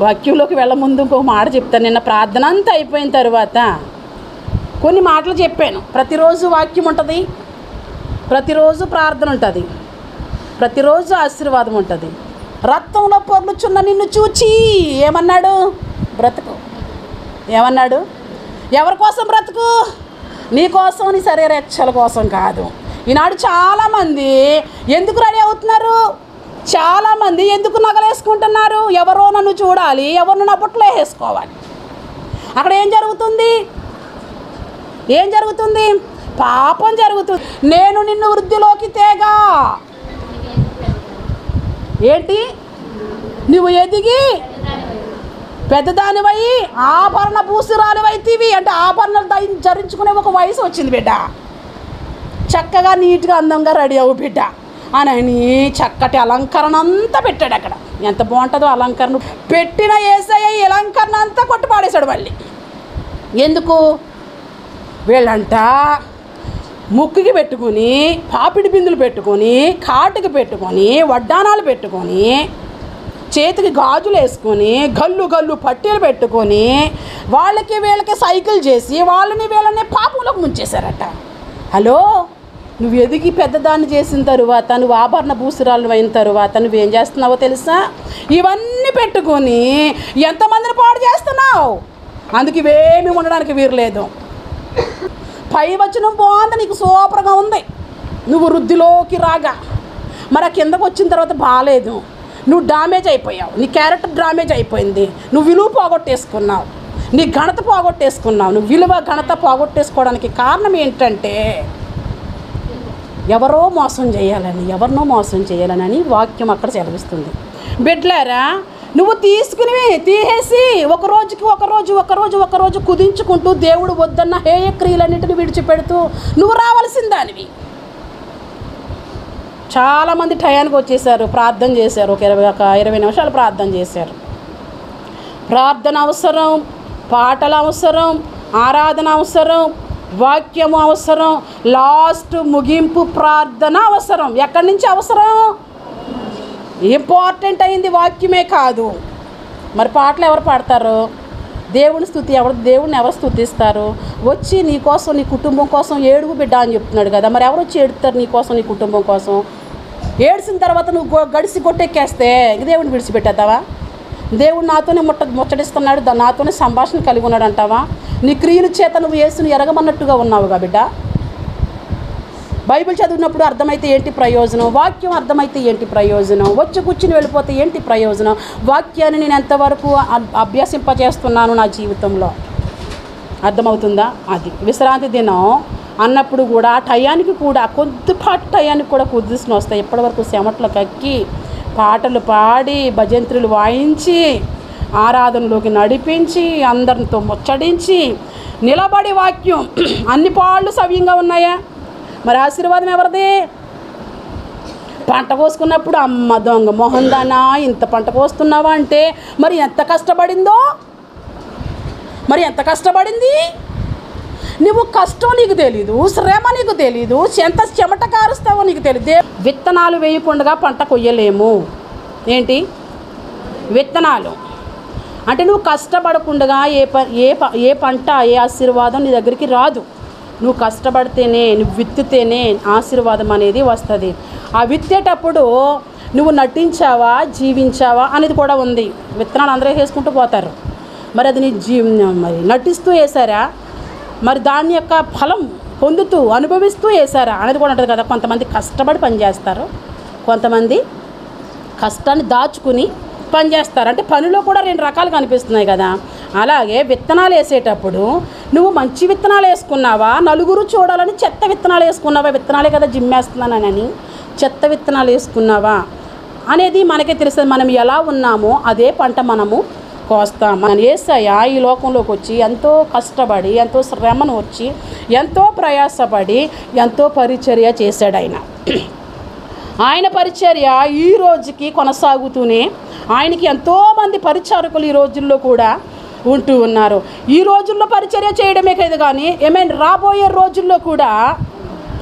వాక్యంలోకి వెళ్ళ ముందు ఇంకొక మాట చెప్తాను. నిన్న ప్రార్థన అంతా అయిపోయిన తర్వాత కొన్ని మాటలు చెప్పాను. ప్రతిరోజు వాక్యం ఉంటుంది, ప్రతిరోజు ప్రార్థన ఉంటుంది, ప్రతిరోజు ఆశీర్వాదం ఉంటుంది. రక్తంలో పొర్లుచున్న నిన్ను చూచి ఏమన్నాడు? బ్రతుకు. ఏమన్నాడు? ఎవరి కోసం బ్రతుకు? నీ కోసం, నీ శరీరరక్షల కోసం కాదు. ఈనాడు చాలామంది ఎందుకు రెడీ అవుతున్నారు? చాలామంది ఎందుకు నగలేసుకుంటున్నారు? ఎవరో నన్ను చూడాలి, ఎవరిని నా బుట్టలో వేసుకోవాలి. అక్కడ ఏం జరుగుతుంది? ఏం జరుగుతుంది? పాపం జరుగుతుంది. నేను నిన్ను వృద్ధిలోకి తేగా. ఏంటి? నువ్వు ఎదిగి పెద్దదానివై ఆభరణ భూసురాలివైతివి అంటే ఆభరణలు ధరించుకునే ఒక వయసు వచ్చింది బిడ్డ. చక్కగా నీట్గా అందంగా రెడీ అవ్వు బిడ్డ అని చక్కటి అలంకరణ అంతా పెట్టాడు. అక్కడ ఎంత బాగుంటుందో అలంకరణ. పెట్టిన యేసయ్య ఈ అలంకరణ అంతా కొట్టుపాడేశాడు మళ్ళీ. ఎందుకు? వీళ్ళంట ముక్కుకి పెట్టుకొని, పాపిడి బిందులు పెట్టుకొని, కాటుకి పెట్టుకొని, వడ్డానాలు పెట్టుకొని, చేతికి గాజులు వేసుకొని, గల్లు గల్లు పట్టీలు పెట్టుకొని, వాళ్ళకి వీళ్ళకి సైకిల్ చేసి వాళ్ళని వీళ్ళని పాపంలోకి ముంచేశారట. హలో, నువ్వు ఎదిగి పెద్దదాన్ని చేసిన తరువాత, నువ్వు ఆభరణ భూసురాలు అయిన తరువాత నువ్వేం చేస్తున్నావో తెలుసా? ఇవన్నీ పెట్టుకొని ఎంతమందిని పాడు చేస్తున్నావు. అందుకు ఇవేమీ ఉండడానికి వీరలేదు. పై వచనం బాగుంది, నీకు సూపర్గా ఉంది. నువ్వు వృద్ధిలోకి రాగా మరి ఆ కిందకు వచ్చిన తర్వాత బాగాలేదు. నువ్వు డ్యామేజ్ అయిపోయావు, నీ క్యారెక్టర్ డ్యామేజ్ అయిపోయింది, నువ్వు విలువ పోగొట్టేసుకున్నావు, నీ ఘనత పోగొట్టేసుకున్నావు. నువ్వు విలువ ఘనత పోగొట్టేసుకోవడానికి కారణం ఏంటంటే ఎవరో మోసం చేయాలని, ఎవరినో మోసం చేయాలని వాక్యం అక్కడ సెలవిస్తుంది. బిడ్డలారా, నువ్వు తీసేసి ఒకరోజు కుదించుకుంటూ దేవుడు వద్దన్న హేయ క్రియలన్నింటిని విడిచిపెడుతూ నువ్వు రావాల్సిందానివి. చాలామంది టయానికి వచ్చేసారు, ప్రార్థన చేశారు. ఒక 20 నిమిషాలు ప్రార్థన చేశారు. ప్రార్థన అవసరం, పాటలు అవసరం, ఆరాధన అవసరం, వాక్యము అవసరం, లాస్ట్ ముగింపు ప్రార్థన అవసరం. ఎక్కడి నుంచి అవసరం? ఇంపార్టెంట్ అయింది వాక్యమే కాదు. మరి పాటలు ఎవరు పాడతారు? దేవుడిని ఎవరు స్తుతిస్తారు? వచ్చి నీ కోసం, నీ కుటుంబం కోసం ఏడుగు బిడ్డ అని చెప్తున్నాడు కదా. మరి ఎవరు వచ్చి ఏడుతారు నీ కోసం, నీ కుటుంబం కోసం? ఏడ్చిన తర్వాత నువ్వు గడిసి కొట్టెక్కేస్తే దేవుడిని విడిచిపెట్టేద్దావా? దేవుడు నాతోనే ముచ్చటిస్తున్నాడు, నాతోనే సంభాషణ కలిగి ఉన్నాడు అంటావా? నీ క్రియల చేత నువ్వు యేసుని ఎరగమన్నట్టుగా ఉన్నావుగా బిడ్డ. బైబిల్ చదివినప్పుడు అర్థమైతే ఏంటి ప్రయోజనం? వాక్యం అర్థమైతే ఏంటి ప్రయోజనం? వచ్చి కూర్చుని వెళ్ళిపోతే ఏంటి ప్రయోజనం? వాక్యాన్ని నేను ఎంతవరకు అభ్యసింపజేస్తున్నాను నా జీవితంలో? అర్థమవుతుందా? అది విశ్రాంతి దినం అన్నప్పుడు కూడా టయానికి కూడా కొద్దిపాటి టయానికి కూడా కుదిసిన వస్తాయి. ఇప్పటివరకు చెమటలు కక్కి పాటలు పాడి భజంత్రులు వాయించి ఆరాధనలోకి నడిపించి అందరితో ముచ్చడించి నిలబడి వాక్యం అన్ని పాళ్ళు సవ్యంగా ఉన్నాయా? మరి ఆశీర్వాదం ఎవరిది? పంట కోసుకున్నప్పుడు అమ్మ దొంగ మొహం దానా ఇంత పంట కోస్తున్నావా అంటే మరి ఎంత కష్టపడిందో, మరి ఎంత కష్టపడింది? నువ్వు కష్టం నీకు తెలీదు, శ్రమ నీకు తెలీదు, ఎంత చెమట కారుస్తావో నీకు తెలియదు. విత్తనాలు వేయకుండా పంట కొయ్యలేము. ఏంటి విత్తనాలు అంటే? నువ్వు కష్టపడకుండా ఏ పంట, ఏ ఆశీర్వాదం నీ దగ్గరికి రాదు. నువ్వు కష్టపడితేనే, నువ్వు విత్తితేనే ఆశీర్వాదం అనేది వస్తుంది. ఆ విత్తేటప్పుడు నువ్వు నటించావా, జీవించావా అనేది కూడా ఉంది. విత్తనాలు అందరూ వేసుకుంటూ పోతారు. మరి అది నీ మరి నటిస్తూ వేసారా, మరి దాని యొక్క ఫలం పొందుతూ అనుభవిస్తూ వేసారా అనేది కూడా ఉంటుంది కదా. కొంతమంది కష్టపడి పనిచేస్తారు, కొంతమంది కష్టాన్ని దాచుకుని పనిచేస్తారు. అంటే పనిలో కూడా 2 రకాలు కనిపిస్తున్నాయి కదా. అలాగే విత్తనాలు వేసేటప్పుడు నువ్వు మంచి విత్తనాలు వేసుకున్నావా, నలుగురు చూడాలని చెత్త విత్తనాలు వేసుకున్నావా? విత్తనాలే కదా జిమ్మేస్తున్నానని చెత్త విత్తనాలు వేసుకున్నావా అనేది మనకే తెలుస్తుంది. మనం ఎలా ఉన్నామో అదే పంట మనము కోస్తాం. మన యేసయ్య ఈ లోకంలోకి వచ్చి ఎంతో కష్టపడి, ఎంతో శ్రమను వచ్చి, ఎంతో ప్రయాసపడి, ఎంతో పరిచర్య చేశాడు. ఆయన పరిచర్య ఈ రోజుకి కొనసాగుతూనే, ఆయనకి ఎంతోమంది పరిచారకులు ఈ రోజుల్లో కూడా ఉంటూ ఉన్నారు. ఈ రోజుల్లో పరిచర్య చేయడమే కాదు కానీ రాబోయే రోజుల్లో కూడా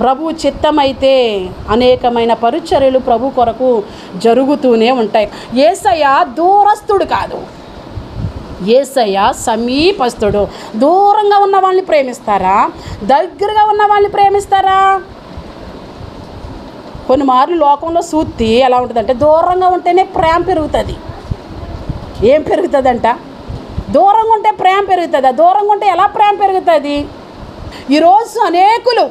ప్రభు చిత్తమైతే అనేకమైన పరిచర్యలు ప్రభు కొరకు జరుగుతూనే ఉంటాయి. యేసయ్య దూరస్తుడు కాదు, యేసయ్య సమీపస్తుడు. దూరంగా ఉన్న వాళ్ళని ప్రేమిస్తారా, దగ్గరగా ఉన్న వాళ్ళని ప్రేమిస్తారా? కొన్ని మార్లు లోకంలో సూత్తి ఎలా ఉంటుందంటే, దూరంగా ఉంటేనే ప్రేమ పెరుగుతుంది. ఏం పెరుగుతుందంట? దూరంగా ఉంటే ప్రేమ పెరుగుతుందా? దూరంగా ఉంటే ఎలా ప్రేమ పెరుగుతుంది? ఈరోజు అనేకులు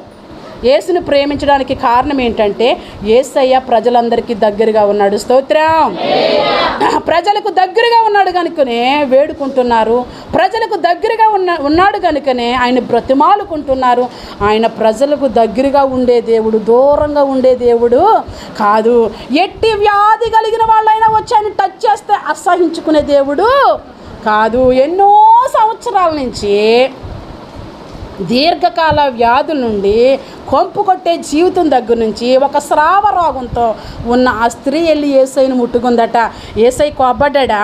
యేసుని ప్రేమించడానికి కారణం ఏంటంటే, యేసయ్య ప్రజలందరికీ దగ్గరగా ఉన్నాడు. స్తోత్రం. ప్రజలకు దగ్గరగా ఉన్నాడు కనుకనే వేడుకుంటున్నారు. ప్రజలకు దగ్గరగా ఉన్నాడు కనుకనే ఆయన బ్రతిమాలుకుంటున్నారు. ఆయన ప్రజలకు దగ్గరగా ఉండే దేవుడు, దూరంగా ఉండే దేవుడు కాదు. ఎట్టి వ్యాధి కలిగిన వాళ్ళైనా వచ్చి ఆయన టచ్ చేస్తే అసహించుకునే దేవుడు కాదు. ఎన్నో సంవత్సరాల నుంచి దీర్ఘకాల వ్యాధుల నుండి, కొంపు కొట్టే జీవితం దగ్గర నుంచి, ఒక స్రావ రోగంతో ఉన్న ఆ స్త్రీ వెళ్ళి యేసయ్యను ముట్టుకుందట. యేసయ్య కోపడ్డా?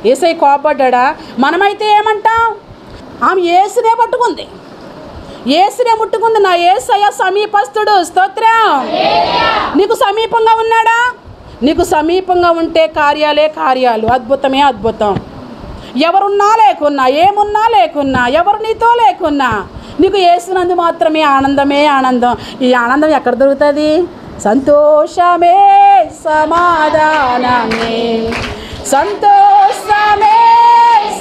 యేసయ్య కోపడ్డా? మనమైతే ఏమంటాం? ఆమె యేసునే పట్టుకుంది, యేసునే ముట్టుకుంది. నా యేసయ్య సమీపస్తుడు. స్తోత్రం. నీకు సమీపంగా ఉన్నాడా? నీకు సమీపంగా ఉంటే కార్యాలే కార్యాలు, అద్భుతమే అద్భుతం. ఎవరున్నా లేకున్నా, ఏమున్నా లేకున్నా, ఎవరు నీతో లేకున్నా, నీకు యేసునందు మాత్రమే ఆనందమే ఆనందం. ఈ ఆనందం ఎక్కడ దొరుకుతుంది? సంతోషమే సమాధానమే, సంతోషమే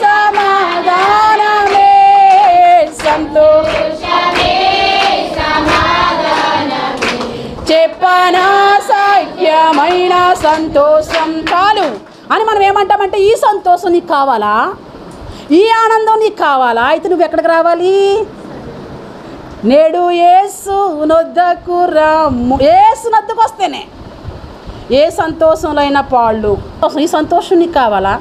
సమాధానమే, సంతోషమే సమాధానమే, చెప్పనా సత్యమైన సంతోషం చాలు అని మనం ఏమంటామంటే, ఈ సంతోషం నీకు కావాలా? ఈ ఆనందం నీకు కావాలా? అయితే నువ్వు ఎక్కడికి రావాలి? నేడు యేసు నొద్దకు రమ్ము. యేసు నొద్దకు వస్తేనే ఏ సంతోషంలో అయినా పాళ్ళు. ఈ సంతోషం నీకు కావాలా?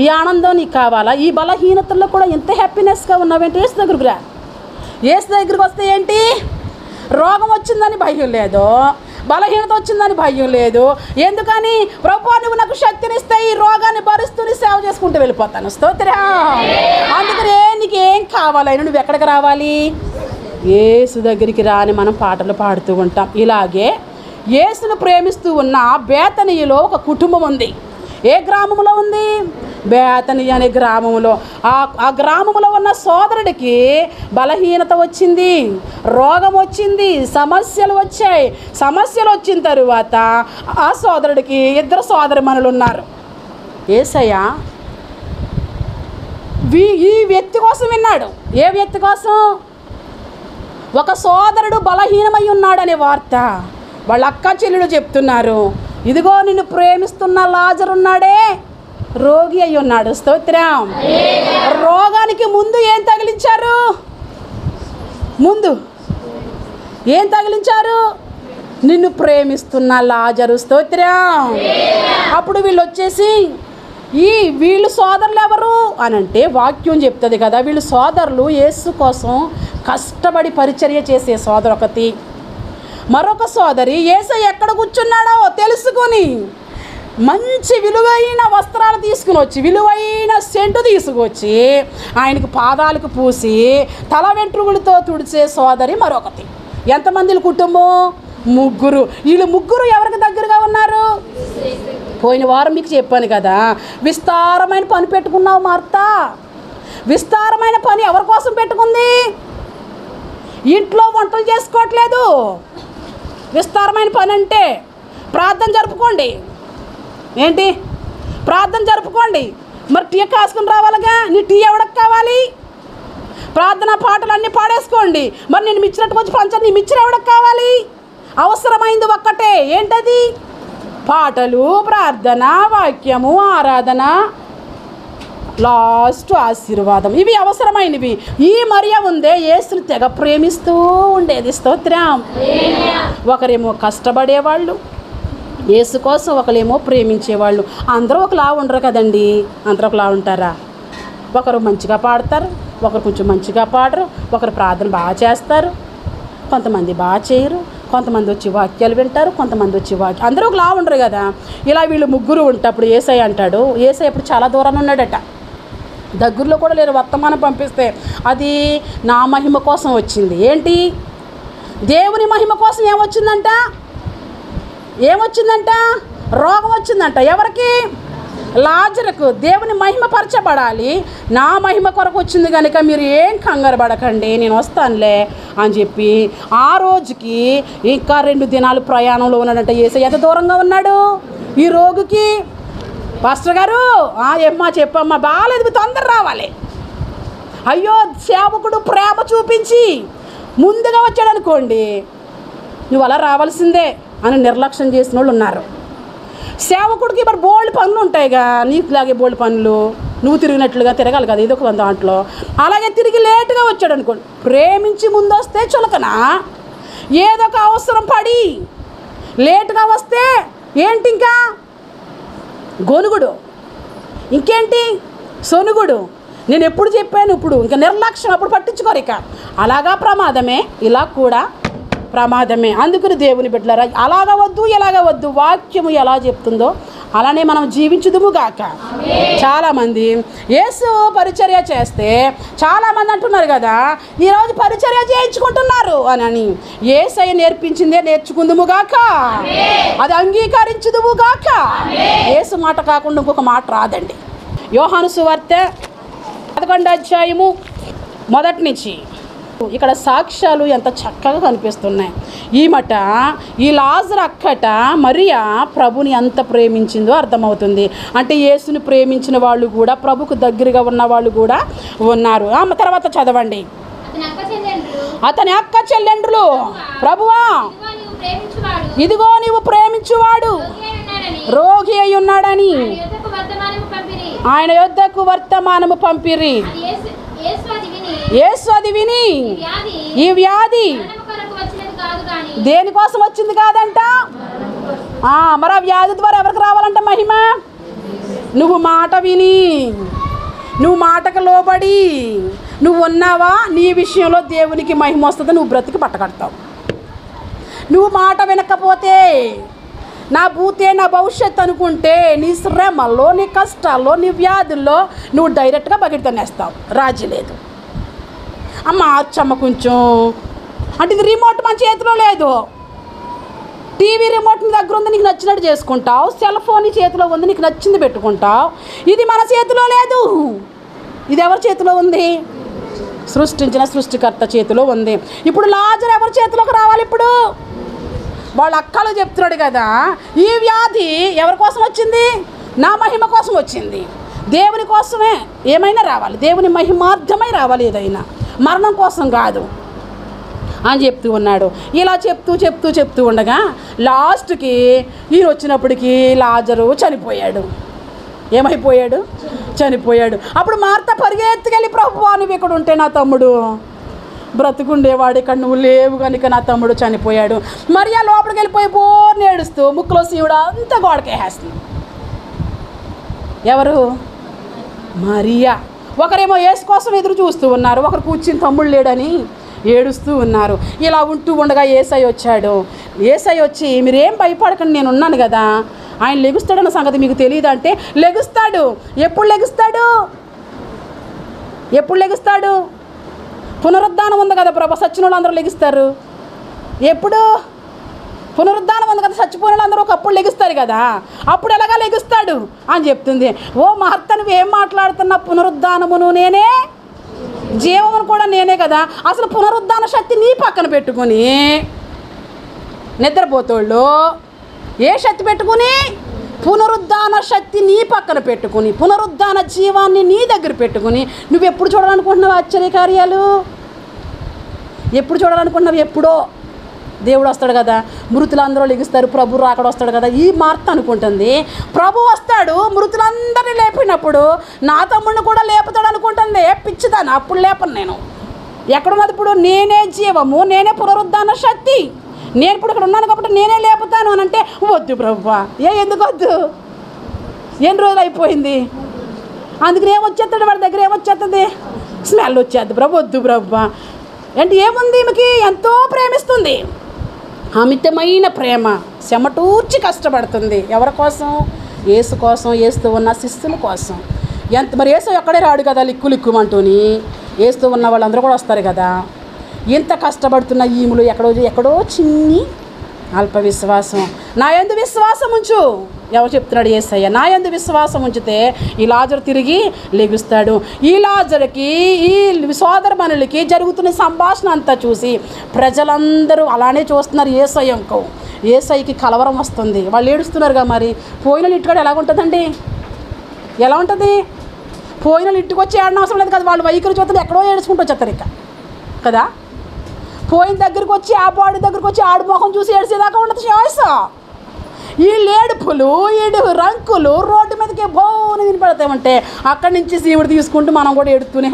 ఈ ఆనందం నీకు కావాలా? ఈ బలహీనతల్లో కూడా ఎంత హ్యాపీనెస్గా ఉన్నావేంటి? యేసు దగ్గరకు రా. యేసు దగ్గరికి వస్తే ఏంటి? రోగం వచ్చిందని భయం లేదు, బలహీనత వచ్చిందని భయం లేదు. ఎందుకని? ప్రభువా నువ్వు నాకు శక్తినిస్తే ఈ రోగాన్ని భరిస్తూనే సేవ చేసుకుంటూ వెళ్ళిపోతాను. స్తోత్రం. అందుకనే నీకు ఏం కావాలైనా నువ్వు ఎక్కడికి రావాలి? యేసు దగ్గరికి రాని మనం పాటలు పాడుతూ ఉంటాం. ఇలాగే యేసును ప్రేమిస్తూ ఉన్న బేతనీయులో ఒక కుటుంబం ఉంది. ఏ గ్రామంలో ఉంది? బేతనీ అనే గ్రామంలో. ఆ గ్రామంలో ఉన్న సోదరుడికి బలహీనత వచ్చింది, రోగం వచ్చింది, సమస్యలు వచ్చాయి. సమస్యలు వచ్చిన తరువాత ఆ సోదరుడికి 2 సోదరిమణులు ఉన్నారు. యేసయ్య ఈ వ్యక్తి కోసం విన్నాడు. ఏ వ్యక్తి కోసం? ఒక సోదరుడు బలహీనమై ఉన్నాడనే వార్త వాళ్ళ అక్క చెల్లెలు చెప్తున్నారు. ఇదిగో నిన్ను ప్రేమిస్తున్న లాజరు ఉన్నాడే, రోగి అయి ఉన్నాడు. స్తోత్రం. రోగానికి ముందు ఏం తగిలించారు? ముందు ఏం తగిలించారు? నిన్ను ప్రేమిస్తున్న లాజరు. స్తోత్రం. అప్పుడు వీళ్ళు వచ్చేసి వీళ్ళు సోదరులు ఎవరు అని అంటే వాక్యం చెప్తుంది కదా, వీళ్ళు సోదరులు యేసు కోసం కష్టపడి పరిచర్య చేసే సోదరొకతి. మరొక సోదరి యేసయ్య ఎక్కడ కూర్చున్నాడో తెలుసుకొని మంచి విలువైన వస్త్రాలు తీసుకుని వచ్చి, విలువైన సెంటు తీసుకొచ్చి ఆయనకు పాదాలకు పూసి తల వెంట్రుకలతో తుడిచే సోదరి మరొకటి. ఎంతమంది కుటుంబం? 3. వీళ్ళు 3 ఎవరికి దగ్గరగా ఉన్నారు? పోయిన వారం మీకు చెప్పాను కదా, విస్తారమైన పని పెట్టుకున్నావు మార్త. విస్తారమైన పని ఎవరి కోసం పెట్టుకుంది? ఇంట్లో వంటలు చేసుకోవట్లేదు. విస్తారమైన పని అంటే ప్రార్థన జరుపుకోండి. ఏంటి? ప్రార్థన జరుపుకోండి. మరి టీ కాసుకుని రావాలిగా. నీ టీ ఎవరికి కావాలి? ప్రార్థన పాటలు అన్నీ పాడేసుకోండి. మరి నేను మిచ్చినట్టు వచ్చి పంచాను, నీ మిచ్చిన ఎవరికి కావాలి? అవసరమైంది ఒక్కటే. ఏంటది? పాటలు, ప్రార్థన, వాక్యము, ఆరాధన, లాస్ట్ ఆశీర్వాదం. ఇవి అవసరమైనవి. ఈ మరియ ఉందే యేసుని తెగ ప్రేమిస్తూ ఉండేది. స్తోత్రం. ఒకరేమో కష్టపడేవాళ్ళు యేసు కోసం, ఒకరేమో ప్రేమించేవాళ్ళు. అందరూ ఒకలా ఉండరు కదండి. అందరూ ఒకలా ఉంటారా? ఒకరు మంచిగా పాడతారు, ఒకరు కొంచెం మంచిగా పాడరు, ఒకరు ప్రార్థన బాగా చేస్తారు, కొంతమంది బాగా చేయరు, కొంతమంది వచ్చి వాక్యాలు వింటారు, కొంతమంది వచ్చి అందరూ ఒకలా ఉండరు కదా. ఇలా వీళ్ళు 3 ఉంటప్పుడు యేసయ్య అంటాడు, యేసయ్య ఇప్పుడు చాలా దూరాన్ని ఉన్నాడట, దగ్గరలో కూడా లేరు. వర్తమానం పంపిస్తే అది నా మహిమ కోసం వచ్చింది. ఏంటి? దేవుని మహిమ కోసం ఏమొచ్చిందంట? రోగం వచ్చిందంట. ఎవరికి? లాజరుకు దేవుని మహిమపరచబడాలి, నా మహిమ కొరకు వచ్చింది కనుక మీరు ఏం కంగారు పడకండి, నేను వస్తానులే అని చెప్పి ఆ రోజుకి ఇంకా 2 దినాలు ప్రయాణంలో ఉన్నాడంట. యేసయ్య ఎంత దూరంగా ఉన్నాడు ఈ రోగికి. పాస్టర్ గారు ఏమ్మా చెప్పమ్మా, బాగాలేదు, తొందర రావాలి. అయ్యో సేవకుడు ప్రేమ చూపించి ముందుగా వచ్చాడు అనుకోండి, నువ్వు అలా రావాల్సిందే అని నిర్లక్ష్యం చేసిన వాళ్ళు ఉన్నారు. సేవకుడికి మరి బోల్డ్ పనులు ఉంటాయిగా, నీకులాగే బోల్డ్ పనులు, నువ్వు తిరిగినట్లుగా తిరగాలి కదా ఏదో ఒక దాంట్లో. అలాగే తిరిగి లేటుగా వచ్చాడు అనుకోండి, ప్రేమించి ముందు వస్తే చులకనా, ఏదో ఒక అవసరం పడి లేటుగా వస్తే ఏంటి ఇంకా గొనుగుడు, ఇంకేంటి సొనుగుడు. నేను ఎప్పుడు చెప్పాను, ఇప్పుడు ఇంకా నిర్లక్ష్యం, అప్పుడు పట్టించుకోరు. ఇక అలాగా ప్రమాదమే, ఇలా కూడా ప్రమాదమే. అందుకని దేవుని బిడ్డలారా, అలాగ వద్దు ఇలాగ వద్దు, వాక్యము ఎలా చెప్తుందో అలానే మనం జీవించుదుముగాక. చాలామంది యేసు పరిచర్య చేస్తే చాలామంది అంటున్నారు కదా, ఈరోజు పరిచర్య చేయించుకుంటున్నారు అని. యేసయ్య నేర్పించిందే నేర్చుకుందుముగాక, అది అంగీకరించుదుముగాక. యేసు మాట కాకుండా ఇంకొక మాట రాదండి. యోహాను సువార్త 11వ అధ్యాయము మొదటి నుంచి ఇక్కడ సాక్ష్యాలు ఎంత చక్కగా కనిపిస్తున్నాయి. ఈ లాజరు అక్కట మరియా ప్రభుని ఎంత ప్రేమించిందో అర్థమవుతుంది. అంటే యేసుని ప్రేమించిన వాళ్ళు కూడా, ప్రభుకు దగ్గరగా ఉన్న వాళ్ళు కూడా ఉన్నారు. తర్వాత చదవండి. అతని అక్క చెల్లెండ్రులు, ప్రభువా ఇదిగో నీవు ప్రేమించువాడు రోగి అయి ఉన్నాడని ఆయన యొద్దకు వర్తమానము పంపిరి. యేసు అది విని, ఈ వ్యాధి దేనికోసం వచ్చింది కాదంట, మరి ఆ వ్యాధి ద్వారా ఎవరికి రావాలంట మహిమ? నువ్వు మాట విని, నువ్వు మాటకు లోబడి నువ్వు ఉన్నావా, నీ విషయంలో దేవునికి మహిమ వస్తుంది, నువ్వు బ్రతికి పట్టకడతావు. నువ్వు మాట వినకపోతే నా భూతే నా భవిష్యత్తు అనుకుంటే నీ శ్రమల్లో, నీ కష్టాల్లో, నీ వ్యాధుల్లో నువ్వు డైరెక్ట్గా బగిడితనేస్తావు. రాజీ లేదు. అమ్మ అచ్చమ్మ కొంచెం అంటే ఇది రిమోట్ మన చేతిలో లేదు. టీవీ రిమోట్ నీ దగ్గర ఉంది, నీకు నచ్చినట్టు చేసుకుంటావు. సెల్ ఫోన్ నీ చేతిలో ఉంది, నీకు నచ్చింది పెట్టుకుంటావు. ఇది మన చేతిలో లేదు. ఇది ఎవరి చేతిలో ఉంది? సృష్టించిన సృష్టికర్త చేతిలో ఉంది. ఇప్పుడు లాజరు ఎవరి చేతిలోకి రావాలి? ఇప్పుడు వాళ్ళ అక్కలు చెప్తున్నాడు కదా, ఈ వ్యాధి ఎవరి కోసం వచ్చింది? నా మహిమ కోసం వచ్చింది. దేవుని కోసమే ఏమైనా రావాలి, దేవుని మహిమార్థమై రావాలి, ఏదైనా మరణం కోసం కాదు అని చెప్తూ ఉన్నాడు. ఇలా చెప్తూ ఉండగా లాస్ట్కి ఈయన వచ్చినప్పటికీ లాజరు చనిపోయాడు. ఏమైపోయాడు? చనిపోయాడు. అప్పుడు మార్త పరిగెత్తుకెళ్ళి, ప్రభువా నువ్వు ఇక్కడ ఉంటే నా తమ్ముడు బ్రతుకుండేవాడు, ఇక్కడ నువ్వు లేవు కనుక నా తమ్ముడు చనిపోయాడు. మరియా లోపలికి వెళ్ళిపోయి బోర్ని ఏడుస్తూ ముక్కులో సీవుడు అంతా గోడకేసేస్తుంది. ఎవరు? మరియా. ఒకరేమో యేసు కోసం ఎదురు చూస్తూ ఉన్నారు, ఒకరు కూర్చుని తమ్ముడు లేడని ఏడుస్తూ ఉన్నారు. ఇలా ఉంటూ ఉండగా యేసయ్య వచ్చాడు. యేసయ్య వచ్చి, మీరేం భయపడకండి, నేను ఉన్నాను కదా, ఆయన లెగుస్తాడన్న సంగతి మీకు తెలియదు అంటే, లెగుస్తాడు. ఎప్పుడు లెగుస్తాడు? ఎప్పుడు లెగుస్తాడు? పునరుద్ధానం ఉంది కదా ప్రభు, సచ్చిన వాళ్ళు అందరూ లెగిస్తారు. ఎప్పుడు? పునరుద్ధానం ఉంది కదా, చచ్చిపోయిన వాళ్ళు అందరూ ఒకప్పుడు లెగుస్తారు కదా, అప్పుడు ఎలాగా లెగుస్తాడు అని చెప్తుంది. ఓ మార్త నువ్వేం మాట్లాడుతున్నా? పునరుద్ధానమును నేనే, జీవమును కూడా నేనే కదా. అసలు పునరుద్ధాన శక్తి నీ పక్కన పెట్టుకుని నిద్రపోతోళ్ళు ఏ శక్తి పెట్టుకుని? పునరుద్ధాన శక్తి నీ పక్కన పెట్టుకుని, పునరుద్ధాన జీవాన్ని నీ దగ్గర పెట్టుకుని నువ్వు ఎప్పుడు చూడాలనుకుంటున్నావు ఆశ్చర్యకార్యాలు? ఎప్పుడు చూడాలనుకుంటున్నావు? ఎప్పుడో దేవుడు వస్తాడు కదా, మృతులందరూ లెగిస్తారు, ప్రభు రాకడ వస్తాడు కదా. ఈ మార్త అనుకుంటుంది ప్రభు వస్తాడు మృతులందరినీ లేపినప్పుడు నా తమ్ముడిని కూడా లేపుతాడు అనుకుంటుంది. పిచ్చిదాన్ని, అప్పుడు లేపను నేను. ఎక్కడున్నది ఇప్పుడు? నేనే జీవము, నేనే పునరుద్ధాన శక్తి, నేను ఇప్పుడు ఇక్కడ ఉన్నాను కాబట్టి నేనే లేపుతాను అని అంటే, వద్దు ప్రభువా. ఎందుకు వద్దు? ఎన్ని రోజులు అయిపోయింది, అందుకని ఏమొచ్చేస్తాడు వాడి దగ్గర? ఏమొచ్చేస్తుంది? స్మెల్ వచ్చేద్ది. ప్రభు వద్దు ప్రభువా అంటే ఏముంది? ఈమెకి ఎంతో ప్రేమిస్తుంది, అమితమైన ప్రేమ, చెమటూర్చి కష్టపడుతుంది. ఎవరి కోసం? యేసు కోసం, యేసుతో ఉన్న శిష్యుల కోసం. మరి యేసు ఎక్కడే రాడు కదా లిక్కుమంటూని, యేసుతో ఉన్న వాళ్ళందరూ కూడా వస్తారు కదా. ఎంత కష్టపడుతున్న ఈములు ఎక్కడో చిన్ని అల్ప విశ్వాసం. నా యందు విశ్వాసం ఉంచు. ఎవరు చెప్తున్నాడు? యేసయ్య. నా యందు విశ్వాసం ఉంచితే ఈ లాజరు తిరిగి లెగుస్తాడు. ఈ లాజరుకి, ఈ సోదరమణులకి జరుగుతున్న సంభాషణ అంతా చూసి ప్రజలందరూ అలానే చూస్తున్నారు. యేసయ్యకి కలవరం వస్తుంది. వాళ్ళు ఏడుస్తున్నారుగా. మరి పోయిన ఇంటికాడ ఎలాగుంటుందండి? ఎలా ఉంటుంది? పోయిన ఇంటికి వచ్చి ఏడన అవసరం లేదు కదా. వాళ్ళు వైఖరి చూస్తే ఎక్కడో ఏడుచుకుంటూ వచ్చేస్తారు ఇక కదా. పోయిన దగ్గరికి వచ్చి ఆ బాడీ దగ్గరికి వచ్చి ఆడు మొహం చూసి ఏడ్చేదాకా ఉండదు చాయిస్. వీళ్ళు ఏడుపులు, రంకులు రోడ్డు మీదకి బోని వినపడతామంటే అక్కడి నుంచి సీముడు తీసుకుంటూ మనం కూడా ఏడుతూనే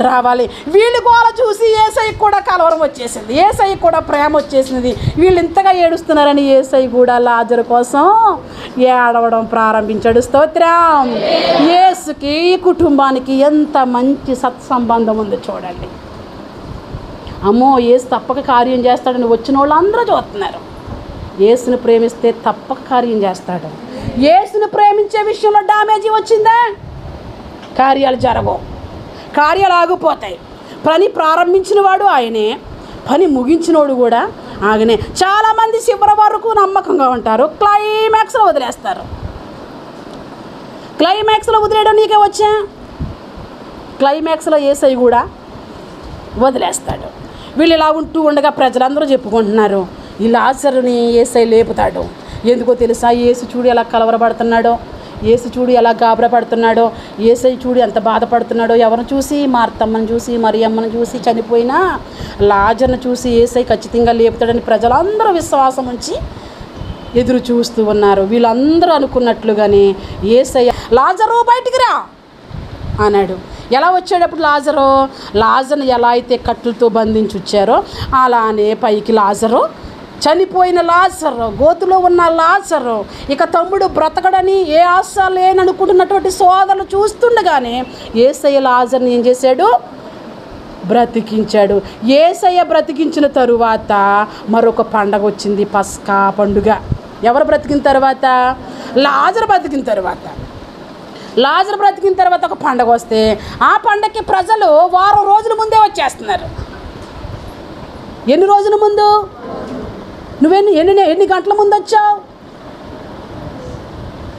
రావాలి. వీళ్ళు గోల చూసి యేసయ్యకి కూడా కలవరం వచ్చేసింది. యేసయ్యకి కూడా ప్రేమ వచ్చేసింది. వీళ్ళు ఇంతగా ఏడుస్తున్నారని యేసయ్య కూడా లాజరు కోసం ఏడవడం ప్రారంభించాడు. స్తోత్రం. యేసుకి, ఈ కుటుంబానికి ఎంత మంచి సత్సంబంధం ఉందో చూడండి. అమ్మో, యేసు తప్పక కార్యం చేస్తాడని వచ్చిన వాళ్ళు అందరూ చూస్తున్నారు. యేసుని ప్రేమిస్తే తప్పక కార్యం చేస్తాడు. యేసుని ప్రేమించే విషయంలో డ్యామేజీ వచ్చిందా? కార్యాలు జరగవు, కార్యాలు ఆగిపోతాయి. పని ప్రారంభించిన వాడు ఆయనే, పని ముగించినోడు కూడా ఆయనే. చాలామంది చివరి వరకు నమ్మకంగా ఉంటారు, క్లైమాక్స్లో వదిలేస్తారు. క్లైమాక్స్లో వదిలేయడం నీకే వచ్చా? క్లైమాక్స్లో యేసయ్య కూడా వదిలేస్తాడు. వీళ్ళు ఇలా ఉంటూ ఉండగా ప్రజలందరూ చెప్పుకుంటున్నారు, ఈ లాజరుని యేసయ్య లేపుతాడు. ఎందుకో తెలుసా? యేసు చూడు ఎలా కలవరపడుతున్నాడో, యేసు చూడు ఎలా గాబరా పడుతున్నాడో, యేసయ్య చూడు ఎంత బాధపడుతున్నాడో. ఎవరిని చూసి? మార్తమ్మను చూసి, మరియమ్మను చూసి, చనిపోయినా లాజర్ను చూసి యేసయ్య ఖచ్చితంగా లేపుతాడని ప్రజలందరూ విశ్వాసం ఉంచి ఎదురు చూస్తూ ఉన్నారు. వీళ్ళందరూ అనుకున్నట్లుగానే యేసయ్య లాజరు బయటికి రా అన్నాడు. ఎలా వచ్చేటప్పుడు లాజరును ఎలా అయితే కట్లతో బంధించి వచ్చారో అలానే పైకి లాజరు, చనిపోయిన లాజరు, గోతులో ఉన్న లాజరు, ఇక తమ్ముడు బ్రతకడని ఏ ఆశ లేననుకుంటున్నటువంటి సోదరులు చూస్తుండగానే యేసయ్య లాజర్ని ఏం చేశాడు? బ్రతికించాడు. యేసయ్య బ్రతికించిన తరువాత మరొక పండగ వచ్చింది, పస్కా పండుగ. ఎవరు బ్రతికిన తర్వాత? లాజరు బ్రతికిన తర్వాత. లాజరు బ్రతికిన తర్వాత ఒక పండగ వస్తే ఆ పండగకి ప్రజలు వారం రోజుల ముందే వచ్చేస్తున్నారు. ఎన్ని రోజుల ముందు? ఎన్ని గంటల ముందు వచ్చావు?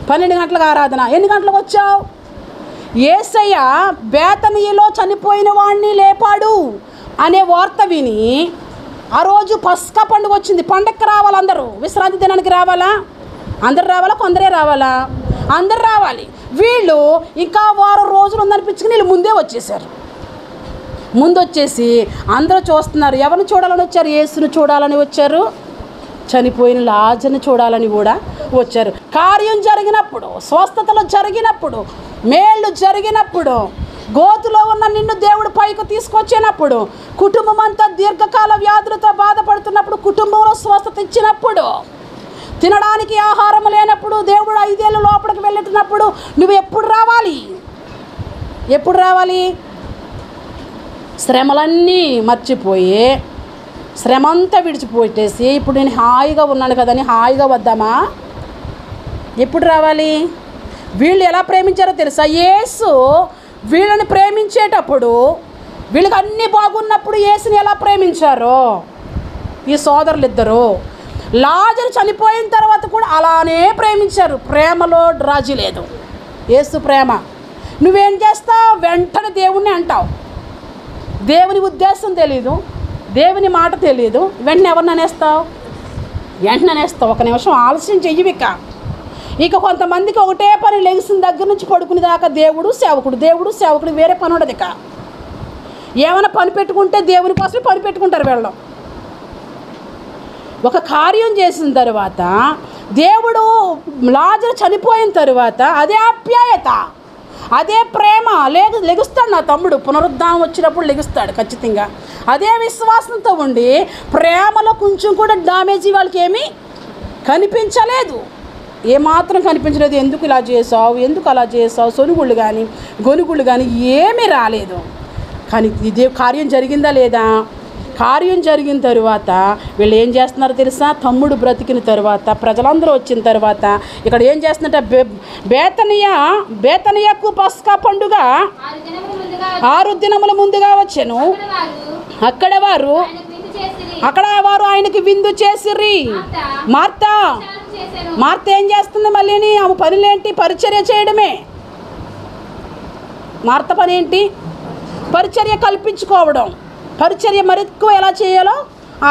12 గంటలకు ఆరాధన. ఎన్ని గంటలకు వచ్చావు? యేసయ్య బేతనీలో చనిపోయిన వాడిని లేపాడు అనే వార్త విని ఆ రోజు పస్కా పండుగ వచ్చింది. పండగకి రావాలి అందరూ. విశ్రాంతి దినానికి రావాలా? అందరు రావాలా? కొందరే రావాలా? అందరు రావాలి. వీళ్ళు ఇంకా వారం రోజులు ఉందనిపించుకుని వీళ్ళు ముందే వచ్చేసారు. ముందు వచ్చేసి అందరూ చూస్తున్నారు. ఎవరిని చూడాలని వచ్చారు? యేసుని చూడాలని వచ్చారు, చనిపోయిన లాజర్ని చూడాలని కూడా వచ్చారు. కార్యం జరిగినప్పుడు, స్వస్థతలు జరిగినప్పుడు, మేళ్ళు జరిగినప్పుడు, గోతులో ఉన్న నిన్ను దేవుడు పైకి తీసుకొచ్చినప్పుడు, కుటుంబం అంతా దీర్ఘకాల వ్యాధులతో బాధపడుతున్నప్పుడు, కుటుంబంలో స్వస్థత ఇచ్చినప్పుడు, తినడానికి ఆహారం లేనప్పుడు, దేవుడు 5 ఏళ్ళు లోపలికి వెళ్ళినప్పుడు నువ్వు ఎప్పుడు రావాలి? ఎప్పుడు రావాలి? శ్రమలన్నీ మర్చిపోయి, శ్రమంతా విడిచిపోయేసి ఇప్పుడు నేను హాయిగా ఉన్నాను కదని హాయిగా వద్దామా? ఎప్పుడు రావాలి? వీళ్ళు ఎలా ప్రేమించారో తెలుసా? యేసు వీళ్ళని ప్రేమించేటప్పుడు, వీళ్ళకి అన్నీ బాగున్నప్పుడు యేసుని ఎలా ప్రేమించారో ఈ సోదరులు ఇద్దరు, లాజరు చనిపోయిన తర్వాత కూడా అలానే ప్రేమించారు. ప్రేమలో రాజీ లేదు. యేసు ప్రేమ. నువ్వేం చేస్తావు? వెంటనే దేవుణ్ణి అంటావు. దేవుని ఉద్దేశం తెలీదు, దేవుని మాట తెలియదు, వెంటనే ఎవరిని అనేస్తావు? వెంటనే అనేస్తావు. ఒక నిమిషం ఆలస్యం చెయ్యవిక. ఇక కొంతమందికి ఒకటే పని, లెగిసిన దగ్గర నుంచి పడుకునే దాకా దేవుడు సేవకుడు, దేవుడు సేవకుడు, వేరే పని ఉండదు. ఇక ఏమైనా పని పెట్టుకుంటే దేవుని కోసమే పని పెట్టుకుంటారు వీళ్ళు. ఒక కార్యం చేసిన తర్వాత, దేవుడు లాజరు చనిపోయిన తర్వాత అదే ఆప్యాయత, అదే ప్రేమ. లెగుస్తాడు నా తమ్ముడు, పునరుద్ధానం వచ్చినప్పుడు లెగుస్తాడు ఖచ్చితంగా. అదే విశ్వాసంతో ఉండి ప్రేమలో కొంచెం కూడా డ్యామేజీ వాళ్ళకి ఏమీ కనిపించలేదు, ఏమాత్రం కనిపించలేదు. ఎందుకు ఇలా చేసావు, ఎందుకు అలా చేసావు, సొనుగుళ్ళు కానీ గొనుగుళ్ళు కానీ ఏమీ రాలేదు. కానీ ఇదే కార్యం జరిగిందా లేదా? కార్యం జరిగిన తరువాత వీళ్ళు ఏం చేస్తున్నారో తెలుసా? తమ్ముడు బ్రతికిన తర్వాత, ప్రజలందరూ వచ్చిన తర్వాత ఇక్కడ ఏం చేస్తున్నట్టే, బేతనియాకు పస్కా పండుగ 6 దినముల ముందుగా వచ్చాను. అక్కడ వారు అక్కడ వారు ఆయనకి విందు చేసిర్రి. మార్త ఏం చేస్తుంది? మళ్ళీ ఆమె పనులేంటి? పరిచర్య చేయడమే. మార్త పని ఏంటి? పరిచర్య కల్పించుకోవడం, పరిచర్య మరెక్కువ ఎలా చేయాలో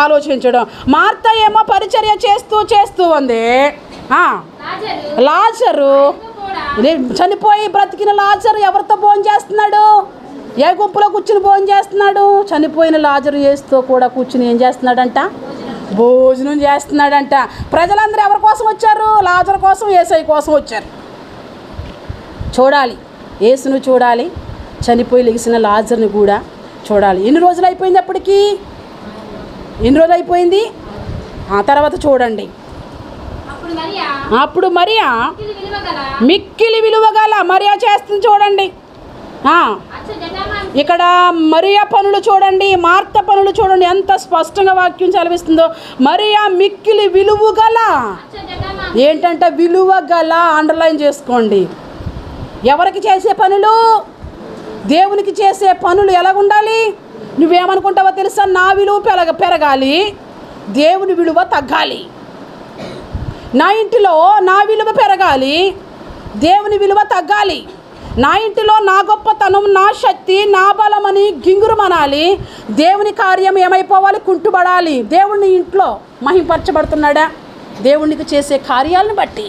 ఆలోచించడం. మార్త ఏమో పరిచర్య చేస్తూ ఉంది. లాజరు, చనిపోయి బ్రతికిన లాజరు ఎవరితో భోజనం చేస్తున్నాడు? ఏ గుంపులో కూర్చుని భోజనం చేస్తున్నాడు? చనిపోయిన లాజరు యేసుతో కూడా కూర్చుని ఏం చేస్తున్నాడంట? భోజనం చేస్తున్నాడంట. ప్రజలందరూ ఎవరి కోసం వచ్చారు? లాజరు కోసం, యేసయ్య కోసం వచ్చారు. చూడాలి, యేసును చూడాలి, చనిపోయి లెగిసిన లాజర్ని కూడా చూడాలి. ఎన్ని రోజులు అయిపోయింది అప్పటికి? ఎన్ని రోజులు అయిపోయింది? ఆ తర్వాత చూడండి. అప్పుడు మరియా మిక్కిలి విలువగల మరియా చేస్తుంది. చూడండి ఇక్కడ మరియా పనులు చూడండి, మార్త పనులు చూడండి, ఎంత స్పష్టంగా వాక్యం చదివిస్తుందో. మరియా మిక్కిలి విలువగల, ఏంటంటే విలువగల, అండర్లైన్ చేసుకోండి. ఎవరికి చేసే పనులు? దేవునికి చేసే పనులు ఎలాగుండాలి? నువ్వేమనుకుంటావో తెలుసా? నా విలువ పెరగాలి, దేవుని విలువ తగ్గాలి. నా ఇంటిలో నా విలువ పెరగాలి, దేవుని విలువ తగ్గాలి. నా ఇంటిలో నా గొప్పతనం, నా శక్తి, నా బలమని గింగురుమనాలి. దేవుని కార్యం ఏమైపోవాలి? కుంటుబడాలి. దేవుని ఇంట్లో మహింపరచబడుతున్నాడా? దేవునికి చేసే కార్యాలను బట్టి,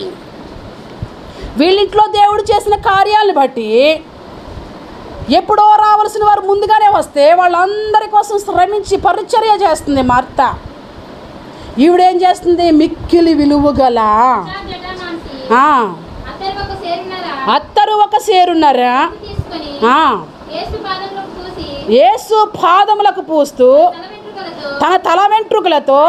వీళ్ళింట్లో దేవుడు చేసిన కార్యాలను బట్టి. ఎప్పుడో రావాల్సిన వారు ముందుగానే వస్తే వాళ్ళందరి కోసం శ్రమించి పరిచర్య చేస్తుంది మార్త. ఈవిడేం చేస్తుంది? మిక్కిలి విలువగల అత్తరు ఒక సేరున్నారా యేసు పాదములకు పూస్తూ తన తల వెంట్రుకలతో,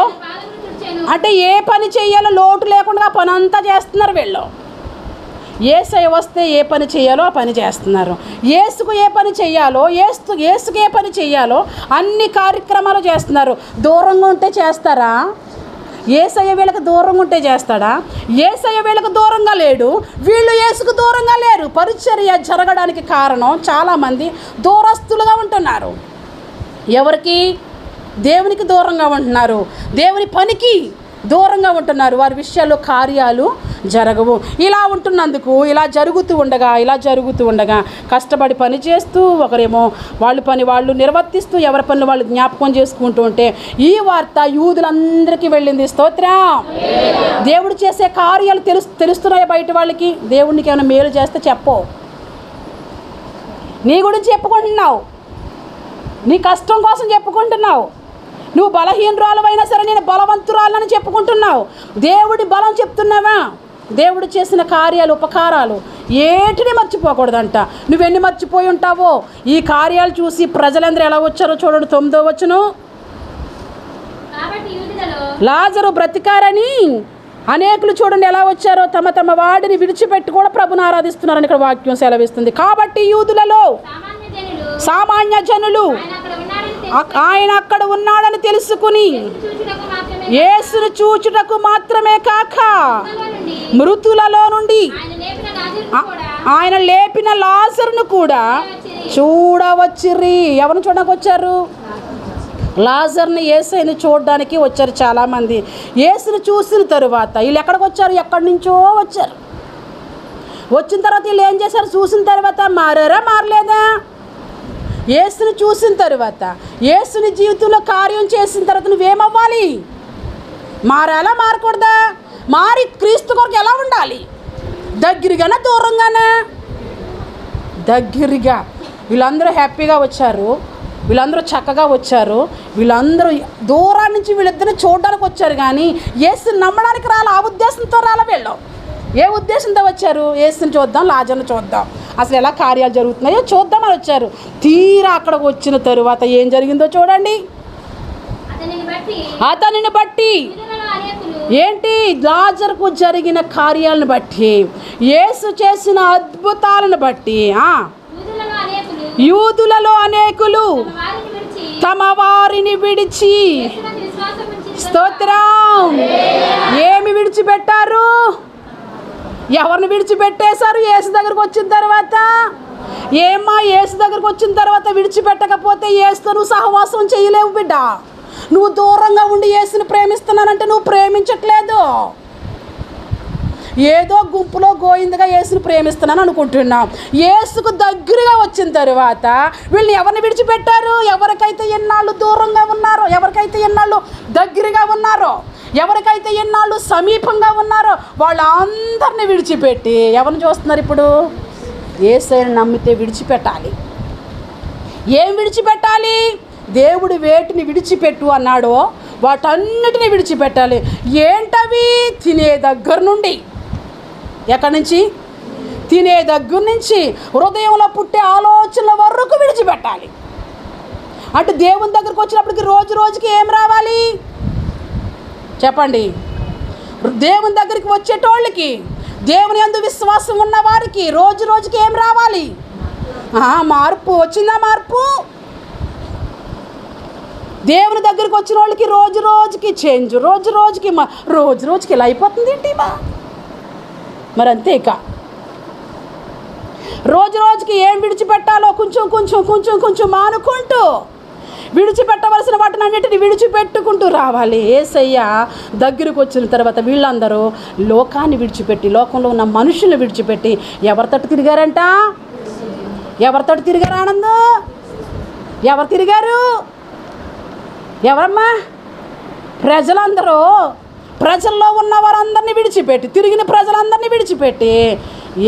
అంటే ఏ పని చేయాలో లోటు లేకుండా పని అంతా చేస్తున్నారు వీళ్ళు. యేసయ్య వస్తే ఏ పని చేయాలో ఆ పని చేస్తున్నారు. యేసుకు ఏ పని చేయాలో, యేసుకు ఏ పని చేయాలో అన్ని కార్యక్రమాలు చేస్తున్నారు. దూరంగా ఉంటే చేస్తారా? యేసయ్య వీళ్ళకి దూరంగా ఉంటే చేస్తాడా? యేసయ్య వీళ్ళకి దూరంగా లేడు, వీళ్ళు యేసుకు దూరంగా లేరు. పరిచర్య జరగడానికి కారణం చాలామంది దూరస్తులుగా ఉంటున్నారు. ఎవరికి? దేవునికి దూరంగా ఉంటున్నారు, దేవుని పనికి దూరంగా ఉంటున్నారు. వారి విషయాల్లో కార్యాలు జరగవు. ఇలా ఉంటున్నందుకు ఇలా జరుగుతూ ఉండగా కష్టపడి పని చేస్తూ, ఒకరేమో వాళ్ళ పని వాళ్ళు నిర్వర్తిస్తూ, ఎవరి పనులు వాళ్ళు జ్ఞాపకం చేసుకుంటూ ఉంటే ఈ వార్త యూదులందరికీ వెళ్ళింది. స్తోత్రం. దేవుడు చేసే కార్యాలు తెలుస్తున్నాయి బయట వాళ్ళకి. దేవునికి ఏమైనా మేలు చేస్తే చెప్పు. నీ గురించి చెప్పుకుంటున్నావు, నీ కష్టం కోసం చెప్పుకుంటున్నావు. నువ్వు బలహీనరాలైనా సరే నేను బలవంతురాలని చెప్పుకుంటున్నావు. దేవుడి బలం చెప్తున్నావా? దేవుడు చేసిన కార్యాలు, ఉపకారాలు ఏటిని మర్చిపోకూడదంట. నువ్వెన్ని మర్చిపోయి ఉంటావో. ఈ కార్యాలు చూసి ప్రజలందరూ ఎలా వచ్చారో చూడండి. 9వ వచనం, లాజరు బ్రతికారని అనేకులు చూడండి ఎలా వచ్చారో, తమ తమ వాడిని విడిచిపెట్టి కూడా ప్రభుని ఆరాధిస్తున్నారని ఇక్కడ వాక్యం సెలవిస్తుంది. కాబట్టి యూదులలో సామాన్య జనులు ఆయన అక్కడ ఉన్నాడని తెలుసుకుని యేసును చూచుటకు మాత్రమే కాక మృతులలో నుండి ఆయన లేపిన లాజరును కూడా చూడవచ్చిర్రి. ఎవరిని చూడడానికి వచ్చారు? లాజర్ని, యేసయ్యని చూడడానికి వచ్చారు చాలామంది. యేసును చూసిన తరువాత వీళ్ళు ఎక్కడికి వచ్చారు? ఎక్కడి నుంచో వచ్చారు. వచ్చిన తర్వాత వీళ్ళు ఏం చేశారు? చూసిన తర్వాత మారలేదా? యేసుని చూసిన తర్వాత, యేసుని జీవితంలో కార్యం చేసిన తర్వాత నువ్వేమవ్వాలి? మారాలా, మారకూడదా? మారి క్రీస్తు కొరకు ఎలా ఉండాలి? దగ్గరగానే, దూరంగానే? దగ్గరగా. వీళ్ళందరూ హ్యాపీగా వచ్చారు, వీళ్ళందరూ చక్కగా వచ్చారు, వీళ్ళందరూ దూరం నుంచి వీళ్ళిద్దరిని చూడడానికి వచ్చారు. కానీ యేసుని నమ్మడానికి రాలే. ఆ ఉద్దేశంతో రాలే వీళ్ళు. ఏ ఉద్దేశంతో వచ్చారు? యేసుని చూద్దాం, లాజర్ను చూద్దాం, అసలు ఎలా కార్యాలు జరుగుతున్నాయో చూద్దామని వచ్చారు. తీరా అక్కడికి వచ్చిన తరువాత ఏం జరిగిందో చూడండి. అతనిని బట్టి ఏంటి? లాజరుకు జరిగిన కార్యాలను బట్టి, యేసు చేసిన అద్భుతాలను బట్టి యూదులలో అనేకులు తమ వారిని విడిచి, స్తోత్రం, ఏమి విడిచిపెట్టారు? ఎవరిని విడిచిపెట్టేశారు? యేసు దగ్గరకు వచ్చిన తర్వాత. ఏమ్మా, యేసు దగ్గరకు వచ్చిన తర్వాత విడిచిపెట్టకపోతే యేసుతో నువ్వు సహవాసం చేయలేవు బిడ్డ. నువ్వు దూరంగా ఉండి యేసుని ప్రేమిస్తున్నానంటే నువ్వు ప్రేమించట్లేదు. ఏదో గుంపులో గోయిందిగా యేసుని ప్రేమిస్తున్నాను అనుకుంటున్నాం. యేసుకు దగ్గరగా వచ్చిన తర్వాత వీళ్ళని ఎవరిని విడిచిపెట్టారు? ఎవరికైతే ఎన్నాళ్ళు దూరంగా ఉన్నారో, ఎవరికైతే ఎన్నాళ్ళు దగ్గరగా ఉన్నారో, ఎవరికైతే ఎన్నాళ్ళు సమీపంగా ఉన్నారో వాళ్ళందరినీ విడిచిపెట్టి ఎవరిని చూస్తున్నారు ఇప్పుడు? యేసుని నమ్మితే విడిచిపెట్టాలి. ఏం విడిచిపెట్టాలి? దేవుడు వేటిని విడిచిపెట్టు అన్నాడో వాటన్నిటిని విడిచిపెట్టాలి. ఏంటవి? తినే దగ్గర నుండి, ఎక్కడి నుంచి? తినే దగ్గర నుంచి హృదయంలో పుట్టే ఆలోచనల వరకు విడిచిపెట్టాలి. అంటే దేవుని దగ్గరకు వచ్చినప్పటికి రోజు రోజుకి ఏం రావాలి చెప్పండి? దేవుని దగ్గరికి వచ్చేటోళ్ళకి, దేవుని యందు విశ్వాసం ఉన్న వారికి రోజు రోజుకి ఏం రావాలి? మార్పు వచ్చిందా? మార్పు. దేవుని దగ్గరికి వచ్చిన వాళ్ళకి రోజు రోజుకి చేంజ్, రోజు రోజుకి ఇలా అయిపోతుంది ఏంటి? మరి అంతే. ఇక రోజు రోజుకి ఏం విడిచిపెట్టాలో కొంచెం మానుకుంటూ విడిచిపెట్టవలసిన వాటిని అన్నిటిని విడిచిపెట్టుకుంటూ రావాలి. యేసయ్య దగ్గరకు వచ్చిన తర్వాత వీళ్ళందరూ లోకాన్ని విడిచిపెట్టి, లోకంలో ఉన్న మనుషుల్ని విడిచిపెట్టి ఎవరితోటి తిరిగారంట? ఎవరితోటి తిరిగారు? ఆనందం ఎవరు తిరిగారు? ఎవరమ్మా? ప్రజలందరూ, ప్రజల్లో ఉన్న వారందరినీ విడిచిపెట్టి, తిరిగిన ప్రజలందరినీ విడిచిపెట్టి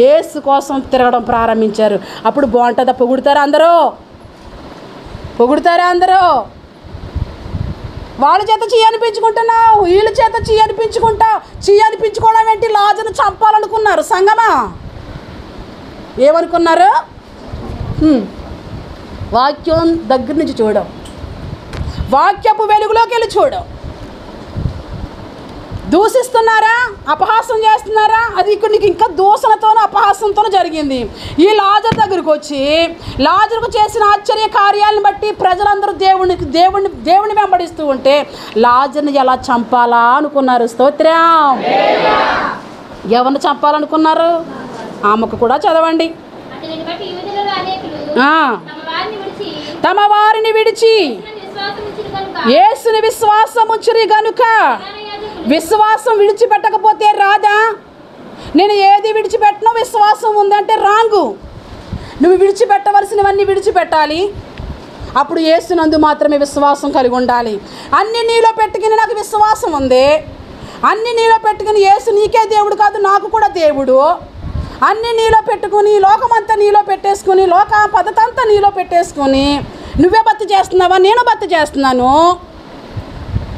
యేసు కోసం తిరగడం ప్రారంభించారు. అప్పుడు బాగుంటుందా? పొగుడుతారా అందరూ? పొగుడుతారా అందరూ? వాళ్ళ చేత చెయ్యి అనిపించుకుంటున్నావు, వీళ్ళ చేత చెయ్యి అనిపించుకుంటావు. చెయ్యి అనిపించుకోవడం ఏంటి? లాజరును చంపాలనుకున్నారు. సంగమా ఏమనుకున్నారు? వాక్యం దగ్గర నుంచి చూడవు, వాక్యపు వెలుగులోకి వెళ్ళి చూడు. దూషిస్తున్నారా? అపహాసం చేస్తున్నారా? అది ఇక్కడ నీకు ఇంకా దూషణతోనూ అపహాసంతోనూ జరిగింది. ఈ లాజరు దగ్గరకు వచ్చి లాజరుకు చేసిన ఆశ్చర్య కార్యాలను బట్టి ప్రజలందరూ దేవుడిని వెంబడిస్తూ ఉంటే లాజరుని ఎలా చంపాలా అనుకున్నారు. స్తోత్రం. ఎవరిని చంపాలనుకున్నారు? ఆమెకు కూడా చదవండి. తమ వారిని విడిచి యేసుని విశ్వాసముంచిరి గనుక. విశ్వాసం విడిచిపెట్టకపోతే రాదా? నేను ఏది విడిచిపెట్టను, విశ్వాసం ఉందంటే రాంగు. నువ్వు విడిచిపెట్టవలసినవన్నీ విడిచిపెట్టాలి. అప్పుడు యేసునందు మాత్రమే విశ్వాసం కలిగి ఉండాలి. అన్నీ నీలో పెట్టుకుని నాకు విశ్వాసం ఉంది, అన్నీ నీలో పెట్టుకుని యేసు నీకే దేవుడు కాదు నాకు కూడా దేవుడు, అన్నీ నీలో పెట్టుకుని లోకమంతా నీలో పెట్టేసుకుని లోక పద్ధతి అంతా నీలో పెట్టేసుకుని నువ్వే భక్తి చేస్తున్నావా? నేను భక్తి చేస్తున్నాను.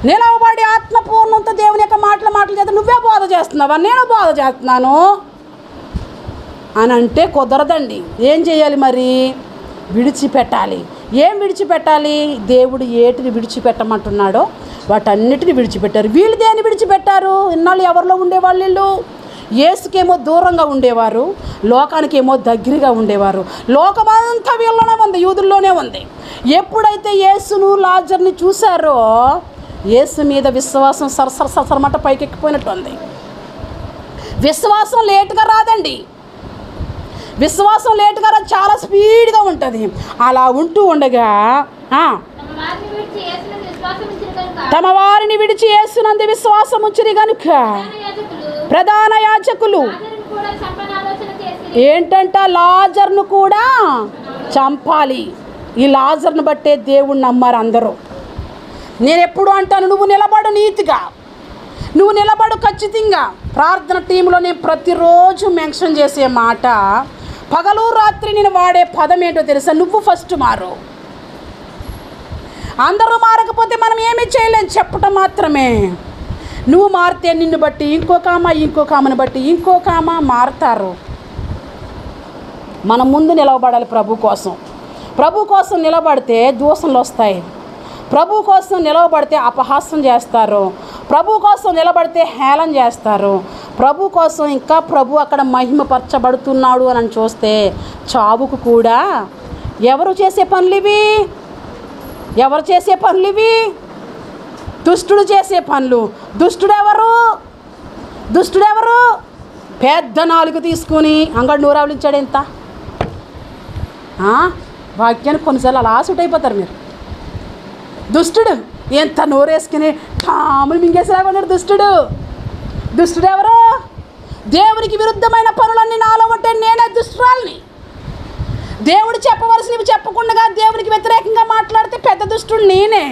నిలవబడి ఆత్మపూర్ణంతో దేవుని యొక్క మాటలు చేత నువ్వే బోధ చేస్తున్నావా? నేను బోధ చేస్తున్నాను అని అంటే కుదరదండి. ఏం చేయాలి మరి? విడిచిపెట్టాలి. ఏం విడిచిపెట్టాలి? దేవుడు ఏటిని విడిచిపెట్టమంటున్నాడో వాటన్నిటిని విడిచిపెట్టారు. వీళ్ళు దేన్ని విడిచిపెట్టారు? ఇన్నాళ్ళు ఎవరిలో ఉండేవాళ్ళు? వీళ్ళు యేసుకేమో దూరంగా ఉండేవారు, లోకానికేమో దగ్గరగా ఉండేవారు. లోకమంతా వీళ్ళలోనే ఉంది, యూదుల్లోనే ఉంది. ఎప్పుడైతే యేసును లాజర్ని చూశారో యేసు మీద విశ్వాసం సరసరమంట పైకెక్కిపోయినట్టు ఉంది. విశ్వాసం లేటుగా రాదండి. విశ్వాసం లేటుగా రాదు, చాలా స్పీడ్గా ఉంటుంది. అలా ఉంటూ ఉండగా తమ వారిని విడిచి యేసునందు విశ్వాసం ఉంచిరి గనుక ప్రధాన యాజకులు ఏంటంట? లాజర్ను కూడా చంపాలి. ఈ లాజర్ను బట్టే దేవుణ్ణి నమ్మారు అందరూ. నేను ఎప్పుడు అంటాను, నువ్వు నిలబడు నీతిగా, నువ్వు నిలబడు ఖచ్చితంగా. ప్రార్థన టీంలో నేను ప్రతిరోజు మెన్షన్ చేసే మాట, పగలు రాత్రి నేను వాడే పదం ఏంటో తెలుసా? నువ్వు ఫస్ట్ మారు. అందరూ మారకపోతే మనం ఏమీ చేయలేం, చెప్పటం మాత్రమే. నువ్వు మారితే నిన్ను బట్టి ఇంకొక ఆమెను బట్టి ఇంకొక ఆమె మారుతారు. మనం ముందు నిలబడాలి ప్రభు కోసం. ప్రభు కోసం నిలబడితే దూషణలు వస్తాయి, ప్రభు కోసం నిలబడితే అపహాస్యం చేస్తారు, ప్రభు కోసం నిలబడితే హేళన చేస్తారు. ప్రభు కోసం ఇంకా ప్రభు అక్కడ మహిమపరచబడుతున్నాడు అని చూస్తే చావుకు కూడా ఎవరు చేసే పనులు ఇవి? ఎవరు చేసే పనులు ఇవి? దుష్టుడు చేసే పనులు. దుష్టుడెవరు? పెద్ద నాలుగు తీసుకుని అంగడి నూరావలించాడు. ఎంత వాక్యానికి కొన్నిసార్లు అలా సూట్ అయిపోతారు మీరు. దుష్టుడు ఎంత నోరేసుకుని ఠాములు మింగేసేలాగా ఉన్నాడు దుష్టుడు. దుష్టుడు ఎవరు? దేవునికి విరుద్ధమైన పనులన్నీ నాలో ఉంటే నేనే దుష్టురాల్ని. దేవుడు చెప్పవలసినవి చెప్పకుండా దేవునికి వ్యతిరేకంగా మాట్లాడితే పెద్ద దుష్టుడు నేనే.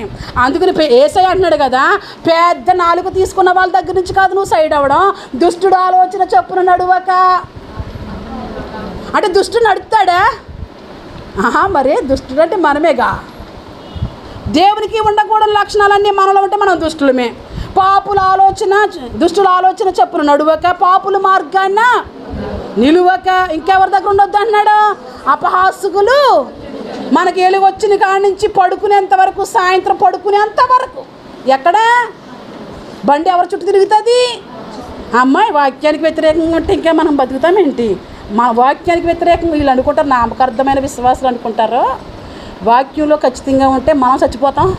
అందుకని యేసయ్య అంటున్నాడు కదా, పెద్ద నాలుగు తీసుకున్న వాళ్ళ దగ్గర నుంచి కాదు నువ్వు సైడ్ అవ్వడం, దుష్టుడు ఆలోచన చొప్పున నడువక. అంటే దుష్టుడు నడుపుతాడా? మరి దుష్టుడు అంటే మనమేగా. దేవునికి ఉండకూడని లక్షణాలన్నీ మనలో ఉంటే మనం దుష్టులమే. దుష్టుల ఆలోచన చొప్పున నడువక, పాపుల మార్గాన్న నిలువక. ఇంకెవరి దగ్గర ఉండొద్దు అన్నాడు? అపహాసకులు మనకి ఎలుగొచ్చిన కాడి నుంచి పడుకునేంత వరకు, సాయంత్రం పడుకునేంత వరకు. ఎక్కడ బండి ఎవరి చుట్టూ తిరుగుతుంది? అమ్మాయి వాక్యానికి వ్యతిరేకంగా ఉంటే ఇంకా మనం బతుకుతామేంటి? మా వాక్యానికి వ్యతిరేకంగా వీళ్ళు అనుకుంటారు, నామకార్థమైన విశ్వాసాలు అనుకుంటారు. వాక్యంలో ఖచ్చితంగా ఉంటే మనం చచ్చిపోతాం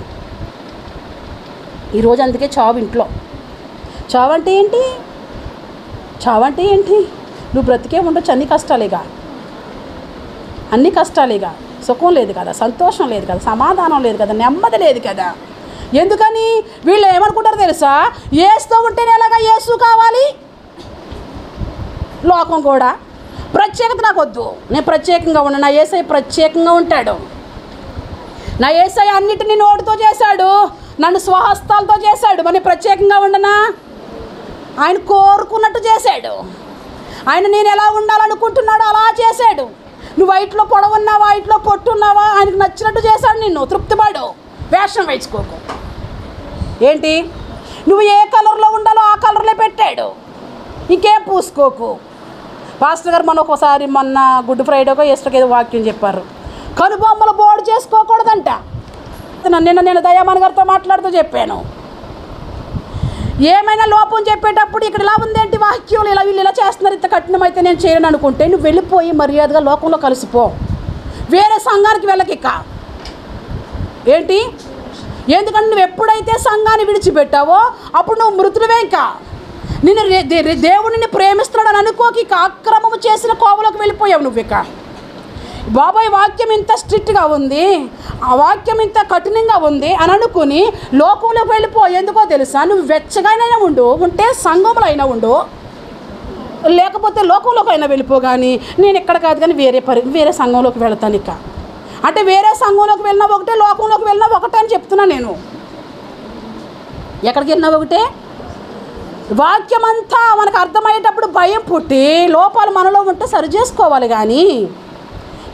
ఈరోజు. అందుకే చావు ఇంట్లో. చావు అంటే ఏంటి? చావు అంటే ఏంటి? నువ్వు బ్రతికే ఉండొచ్చు, అన్ని కష్టాలేగా, అన్ని కష్టాలేగా. సుఖం లేదు కదా, సంతోషం లేదు కదా, సమాధానం లేదు కదా, నెమ్మది లేదు కదా. ఎందుకని? వీళ్ళు ఏమనుకుంటారు తెలుసా? యేసుతో ఉంటేనే ఎలాగా యేసు కావాలి. లోకం కూడా ప్రత్యేకత నాకు వద్దు, నేను ప్రత్యేకంగా ఉన్నా. నా యేసయ్య ప్రత్యేకంగా ఉంటాడు. నా యేసయ్య అన్నిటినీ నోటితో చేశాడు, నన్ను స్వహస్తాలతో చేశాడు. మరి ప్రత్యేకంగా ఉండనా? ఆయన కోరుకున్నట్టు చేశాడు. ఆయన నేను ఎలా ఉండాలనుకుంటున్నాడో అలా చేశాడు. నువ్వు వైట్లో పొడవున్నావా, వైట్లో పొట్టున్నావా, ఆయనకు నచ్చినట్టు చేశాడు. నిన్ను తృప్తిపడు, వేషం వేసుకోకు. ఏంటి? నువ్వు ఏ కలర్లో ఉండాలో ఆ కలర్లో పెట్టాడు. ఇంకేం పూసుకోకు. పాస్టర్ గారు మొన్న గుడ్ ఫ్రైడేకో ఈస్టర్కి ఏదో వాక్యం చెప్పారు, కనుబొమ్మలు బోర్డు చేసుకోకూడదంట. నేను దయామన్ గారితో మాట్లాడుతూ చెప్పాను, ఏమైనా లోపం చెప్పేటప్పుడు ఇక్కడ ఇలా ఉందేంటి వాక్యంలో, ఇలా వీళ్ళు ఇలా చేస్తున్నారు, ఇంత కఠినమైతే నేను చేయను అనుకుంటే నువ్వు వెళ్ళిపోయి మర్యాదగా లోకంలో కలిసిపో. వేరే సంఘానికి వెళ్ళకిక్క. ఏంటి? ఎందుకంటే నువ్వు ఎప్పుడైతే సంఘాన్ని విడిచిపెట్టావో అప్పుడు నువ్వు మృతుడివే. ఇంకా నిన్ను దేవుడిని ప్రేమిస్తున్నాడని అనుకోకి ఇక అక్రమము చేసిన కోవలోకి వెళ్ళిపోయావు నువ్వు. ఇక బాబాయ్ వాక్యం ఇంత స్ట్రిక్ట్గా ఉంది, ఆ వాక్యం ఇంత కఠినంగా ఉంది అని అనుకుని లోకంలోకి వెళ్ళిపో. ఎందుకో తెలుసా? నువ్వు వెచ్చగానైనా ఉంటే సంఘంలో అయినా ఉండు, లేకపోతే లోకంలోకి అయినా వెళ్ళిపో. కానీ నేను ఇక్కడ కాదు, కానీ వేరే సంఘంలోకి వెళ్తాను. ఇక అంటే వేరే సంఘంలోకి వెళ్ళినా ఒకటే, లోకంలోకి వెళ్ళినా ఒకటే అని చెప్తున్నా నేను. ఎక్కడికి వెళ్ళినా ఒకటే. వాక్యం అంతా మనకు అర్థమయ్యేటప్పుడు భయం పుట్టి లోపాలు మనలో ఉంటే సరి చేసుకోవాలి. కానీ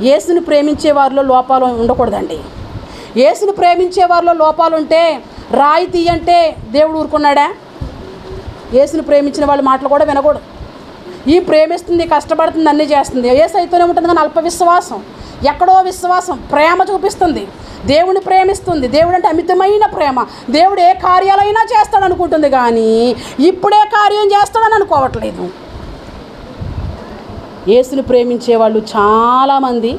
యేసుని ప్రేమించే వారిలో లోపాలు ఉండకూడదండి. యేసుని ప్రేమించే వారిలో లోపాలు ఉంటే రాయి తీయంటే దేవుడు ఊరుకున్నాడా? యేసుని ప్రేమించిన వాళ్ళ మాటలు కూడా వినకూడదు. ఈ ప్రేమిస్తుంది, కష్టపడుతుంది, అన్నీ చేస్తుంది. యేసు అయితేనే ఉంటుంది కానీ అల్ప విశ్వాసం, ఎక్కడో విశ్వాసం. ప్రేమ చూపిస్తుంది, దేవుని ప్రేమిస్తుంది. దేవుడు అంటే అమితమైన ప్రేమ. దేవుడు ఏ కార్యాలైనా చేస్తాడు అనుకుంటుంది, కానీ ఇప్పుడే కార్యం చేస్తాడని అనుకోవట్లేదు. యేసుని ప్రేమించే వాళ్ళు చాలామంది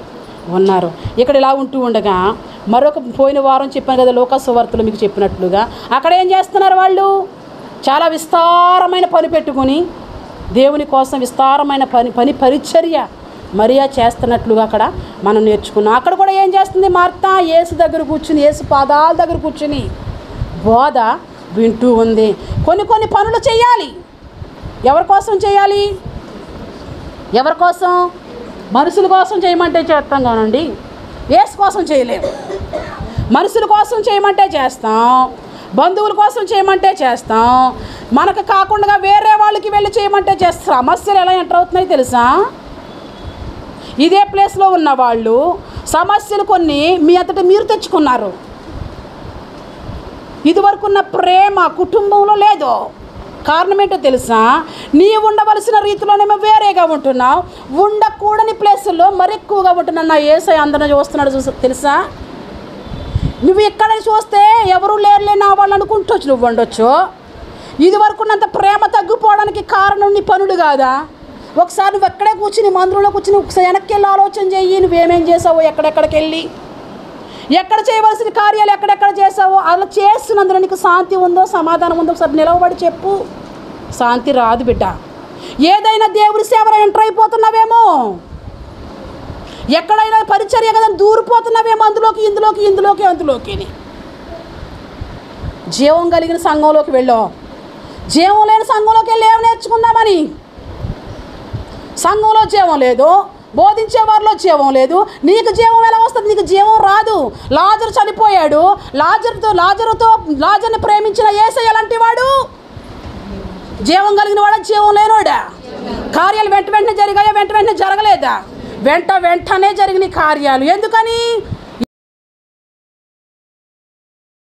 ఉన్నారు. ఇక్కడ ఇలా ఉంటూ ఉండగా పోయిన వారం చెప్పాను కదా, లోకాసు వార్తలు మీకు చెప్పినట్లుగా అక్కడ ఏం చేస్తున్నారు వాళ్ళు? చాలా విస్తారమైన పని పెట్టుకుని దేవుని కోసం విస్తారమైన పరిచర్య మరియా చేస్తున్నట్లుగా అక్కడ మనం నేర్చుకున్నాం. అక్కడ కూడా ఏం చేస్తుంది మార్తా? యేసు దగ్గర కూర్చుని, యేసు పాదాల దగ్గర కూర్చుని బోధ వింటూ ఉంది. కొన్ని పనులు చేయాలి. ఎవరి కోసం చేయాలి? ఎవరి కోసం? మనుషుల కోసం చేయమంటే చేస్తాం కానండి, యేసు కోసం చేయలేము. మనుషుల కోసం చేయమంటే చేస్తాం, బంధువుల కోసం చేయమంటే చేస్తాం, మనకు కాకుండా వేరే వాళ్ళకి వెళ్ళి చేయమంటే చేస్తాం. సమస్యలు ఎలా ఎంటర్ అవుతున్నాయి తెలుసా? ఇదే ప్లేస్లో ఉన్న వాళ్ళు సమస్యలు కొన్ని మీ అంతటా మీరు తెచ్చుకున్నారు. ఇదివరకున్న ప్రేమ కుటుంబంలో లేదు. కారణం ఏంటో తెలుసా? నీవు ఉండవలసిన రీతిలోనేమో వేరేగా ఉంటున్నావు, ఉండకూడని ప్లేసుల్లో మరి ఎక్కువగా ఉంటున్నావు. నా యేసయ్య అందరిని చూస్తున్నాడు తెలుసా? నువ్వు ఎక్కడ చూస్తే ఎవరు లేరులే నా వాళ్ళు అనుకుంటొచ్చు, నువ్వు ఉండొచ్చు. ఇదివరకున్నంత ప్రేమ తగ్గిపోవడానికి కారణం నీ పనులు కాదా? ఒకసారి నువ్వు ఎక్కడే కూర్చుని మందిరంలో కూర్చుని ఒకసారి వెనక్కి వెళ్ళి ఆలోచన చెయ్యి. నువ్వేమేం చేసావో, ఎక్కడెక్కడికి వెళ్ళి ఎక్కడ చేయవలసిన కార్యాలు ఎక్కడెక్కడ చేసావో అలా చేస్తున్నందులో నీకు శాంతి ఉందో, సమాధానం ఉందో ఒకసారి నిలవబడి చెప్పు. శాంతి రాదు బిడ్డ. ఏదైనా దేవుడి సేవలో ఎంటర్ అయిపోతున్నావేమో, ఎక్కడైనా పరిచర్య కదా దూరిపోతున్నావేమో, అందులోకి జీవం కలిగిన సంఘంలోకి వెళ్ళాం. జీవం లేని సంఘంలోకి వెళ్ళి ఏం నేర్చుకుందామని? సంఘంలో జీవం లేదు, బోధించే వారిలో జీవం లేదు. నీకు జీవం ఎలా వస్తుంది? నీకు జీవం రాదు. లాజరు చనిపోయాడు. లాజరుని ప్రేమించిన యేసయ్య ఎలాంటి వాడు? జీవం కలిగిన వాడా, జీవం లేనివాడా? కార్యాలు వెంటనే జరిగాయా? వెంటనే జరగలేదా? వెంటనే జరిగిన కార్యాలు. ఎందుకని?